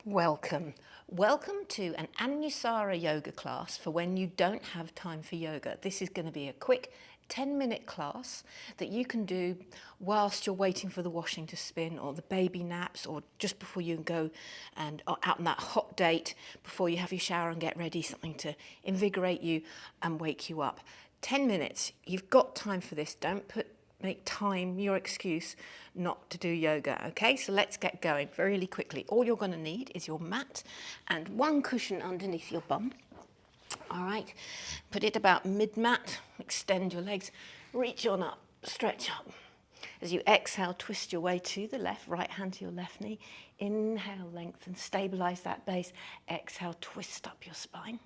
Welcome. Welcome to an Anusara Yoga class for when you don't have time for yoga. This is going to be a quick 10-minute class that you can do whilst you're waiting for the washing to spin or the baby naps or just before you go and out on that hot date before you have your shower and get ready, something to invigorate you and wake you up. 10 minutes. You've got time for this. Don't make time your excuse not to do yoga. Okay, so let's get going really quickly. All you're going to need is your mat and one cushion underneath your bum. All right, put it about mid-mat, extend your legs, reach on up, stretch up. As you exhale, twist your way to the left, right hand to your left knee. Inhale, lengthen, stabilize that base. Exhale, twist up your spine.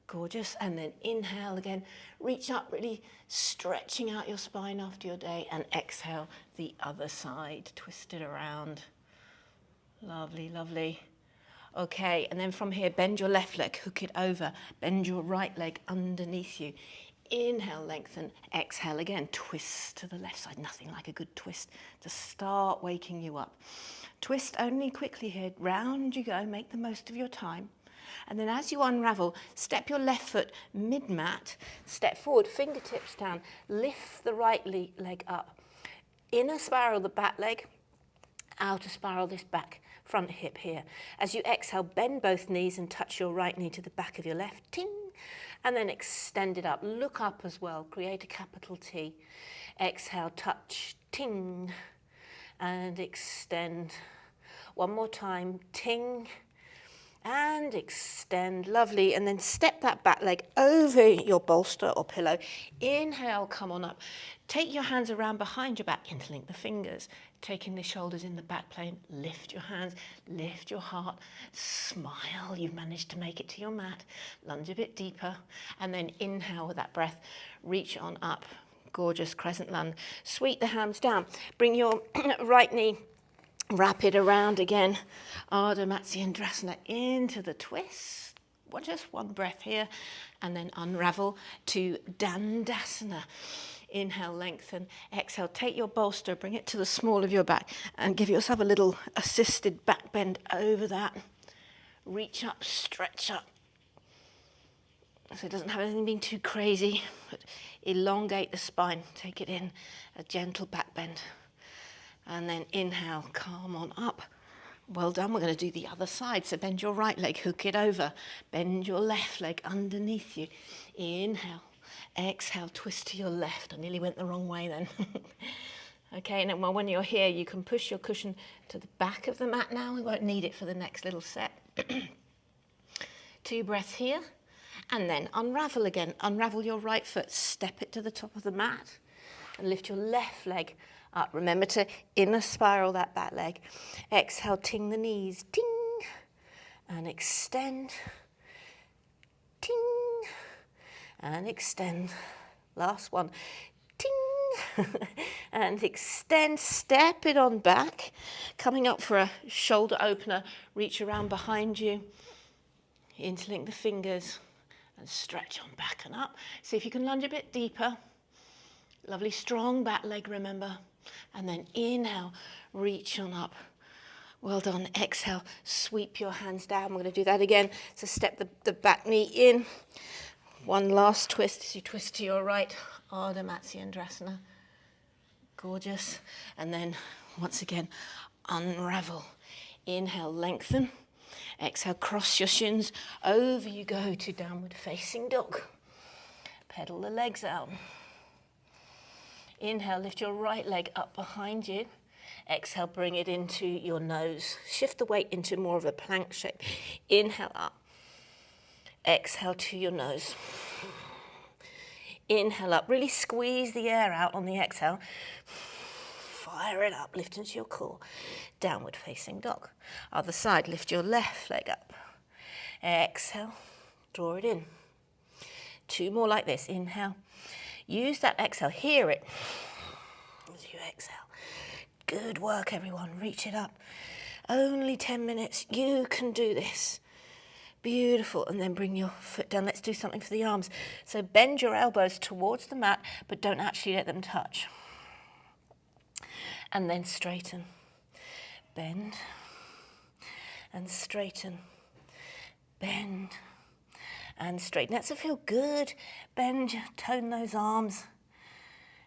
Gorgeous. And then inhale again, reach up, really stretching out your spine after your day, and exhale the other side, twist it around. Lovely, lovely. Okay, and then from here, bend your left leg, hook it over, bend your right leg underneath you. Inhale, lengthen, exhale again, twist to the left side. Nothing like a good twist to start waking you up. Twist only quickly here, round you go, make the most of your time. And then as you unravel, step your left foot mid-mat, step forward, fingertips down, lift the right leg up. Inner spiral the back leg, outer spiral this back front hip here. As you exhale, bend both knees and touch your right knee to the back of your left, ting, and then extend it up. Look up as well, create a capital T. Exhale, touch, ting, and extend. One more time, ting, and extend, lovely, and then step that back leg over your bolster or pillow. Inhale, come on up. Take your hands around behind your back, interlink the fingers, taking the shoulders in the back plane. Lift your hands, lift your heart, smile, you've managed to make it to your mat. Lunge a bit deeper, and then inhale with that breath, reach on up. Gorgeous crescent lunge. Sweep the hams down, bring your right knee, wrap it around again, Ardha Matsyendrasana into the twist. Just one breath here, and then unravel to Dandasana. Inhale, lengthen, exhale, take your bolster, bring it to the small of your back, and give yourself a little assisted back bend over that. Reach up, stretch up. So it doesn't have anything being too crazy, but elongate the spine, take it in, a gentle back bend. And then inhale, come on up. Well done, we're going to do the other side. So bend your right leg, hook it over. Bend your left leg underneath you. Inhale, exhale, twist to your left. I nearly went the wrong way then. Okay, and then when you're here, you can push your cushion to the back of the mat now. We won't need it for the next little set. 2 breaths here. And then unravel again. Unravel your right foot, step it to the top of the mat, and lift your left leg up. Remember to inner spiral that back leg. Exhale, ting the knees, ting, and extend, ting, and extend. Last one, ting, and extend. Step it on back. Coming up for a shoulder opener, reach around behind you, interlink the fingers, and stretch on back and up. See if you can lunge a bit deeper. Lovely strong back leg, remember. And then inhale, reach on up. Well done. Exhale, sweep your hands down. We're going to do that again. So step the back knee in. One last twist as you twist to your right. Ardha Matsyendrasana. Gorgeous. And then once again, unravel. Inhale, lengthen. Exhale, cross your shins. Over you go to downward facing dog. Pedal the legs out. Inhale, lift your right leg up behind you. Exhale, bring it into your nose. Shift the weight into more of a plank shape. Inhale up. Exhale to your nose. Inhale up. Really squeeze the air out on the exhale. Fire it up. Lift into your core. Downward facing dog. Other side, lift your left leg up. Exhale. Draw it in. 2 more like this. Inhale. Use that exhale, hear it as you exhale. Good work, everyone. Reach it up. Only 10 minutes. You can do this. Beautiful. And then bring your foot down. Let's do something for the arms. So bend your elbows towards the mat, but don't actually let them touch. And then straighten. Bend. and straighten. Bend and straighten. That's to feel good. Bend, tone those arms.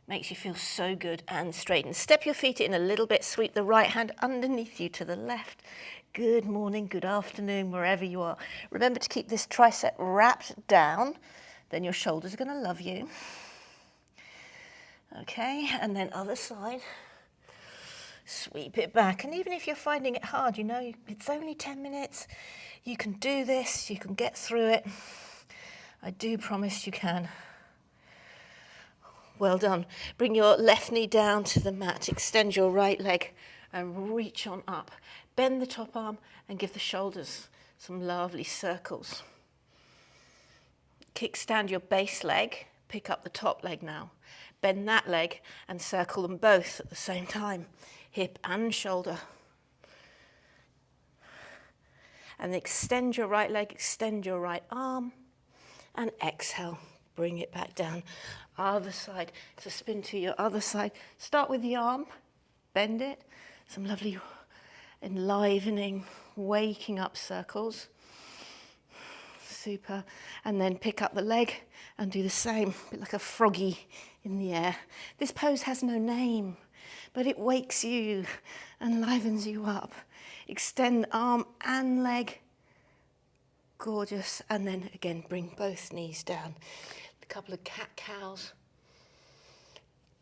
Makes you feel so good, and straighten. Step your feet in a little bit. Sweep the right hand underneath you to the left. Good morning, good afternoon, wherever you are. Remember to keep this tricep wrapped down. Then your shoulders are going to love you. Okay, and then other side. Sweep it back. And even if you're finding it hard, you know, it's only 10 minutes. You can do this. You can get through it. I do promise you can. Well done. Bring your left knee down to the mat. Extend your right leg and reach on up. Bend the top arm and give the shoulders some lovely circles. Kickstand your base leg. Pick up the top leg now. Bend that leg and circle them both at the same time. Hip and shoulder. And extend your right leg, extend your right arm. And exhale. Bring it back down. Other side. So spin to your other side. Start with the arm. Bend it. Some lovely enlivening, waking up circles. Super. And then pick up the leg and do the same. A bit like a froggy in the air. This pose has no name, but it wakes you and livens you up. Extend arm and leg. Gorgeous. And then again, bring both knees down. A couple of cat-cows.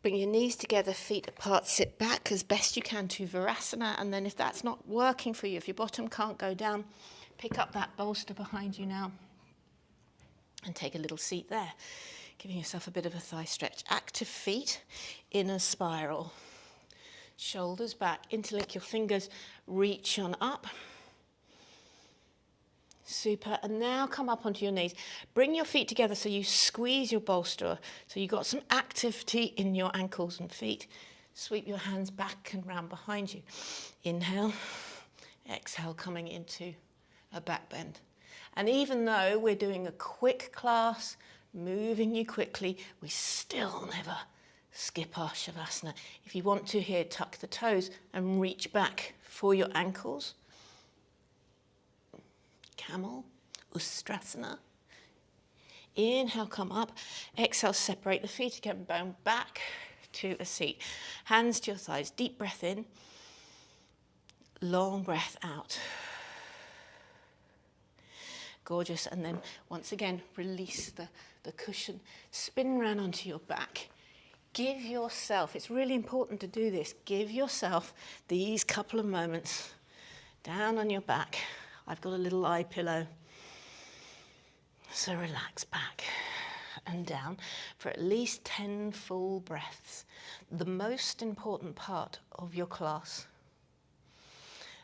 Bring your knees together, feet apart, sit back as best you can to Virasana. And then if that's not working for you, if your bottom can't go down, pick up that bolster behind you now and take a little seat there, giving yourself a bit of a thigh stretch. Active feet, inner spiral. Shoulders back, interlink your fingers, reach on up. Super, and now come up onto your knees. Bring your feet together so you squeeze your bolster, so you've got some activity in your ankles and feet. Sweep your hands back and round behind you. Inhale, exhale, coming into a back bend. And even though we're doing a quick class, moving you quickly, we still never skip our Savasana. If you want to here, tuck the toes and reach back for your ankles. Camel, Ustrasana. Inhale, come up. Exhale, separate the feet again, bone back to a seat. Hands to your thighs, deep breath in. Long breath out. Gorgeous. And then once again, release the cushion. Spin around onto your back. Give yourself, it's really important to do this, give yourself these couple of moments down on your back. I've got a little eye pillow. So relax back and down for at least 10 full breaths. The most important part of your class.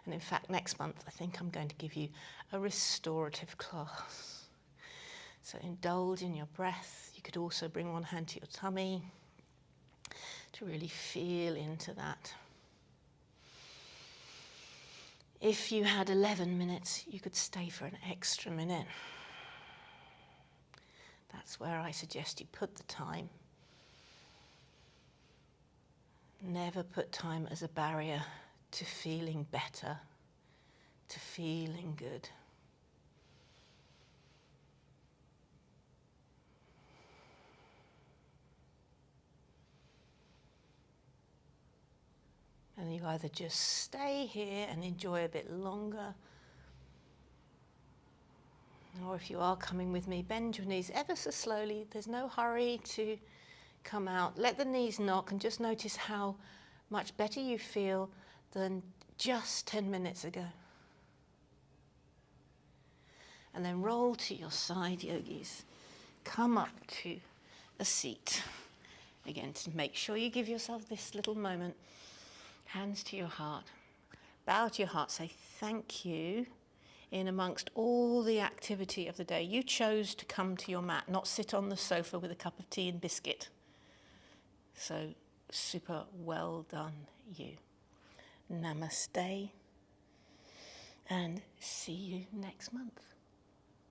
And in fact, next month, I think I'm going to give you a restorative class. So indulge in your breath. You could also bring one hand to your tummy to really feel into that. If you had 11 minutes, you could stay for an extra minute. That's where I suggest you put the time. Never put time as a barrier to feeling better, to feeling good. And you either just stay here and enjoy a bit longer, or if you are coming with me, bend your knees ever so slowly. There's no hurry to come out. Let the knees knock and just notice how much better you feel than just 10 minutes ago. And then roll to your side, yogis. Come up to a seat. Again, to make sure you give yourself this little moment. Hands to your heart. Bow to your heart. Say thank you in amongst all the activity of the day. You chose to come to your mat, not sit on the sofa with a cup of tea and biscuit. So super well done, you. Namaste. And see you next month.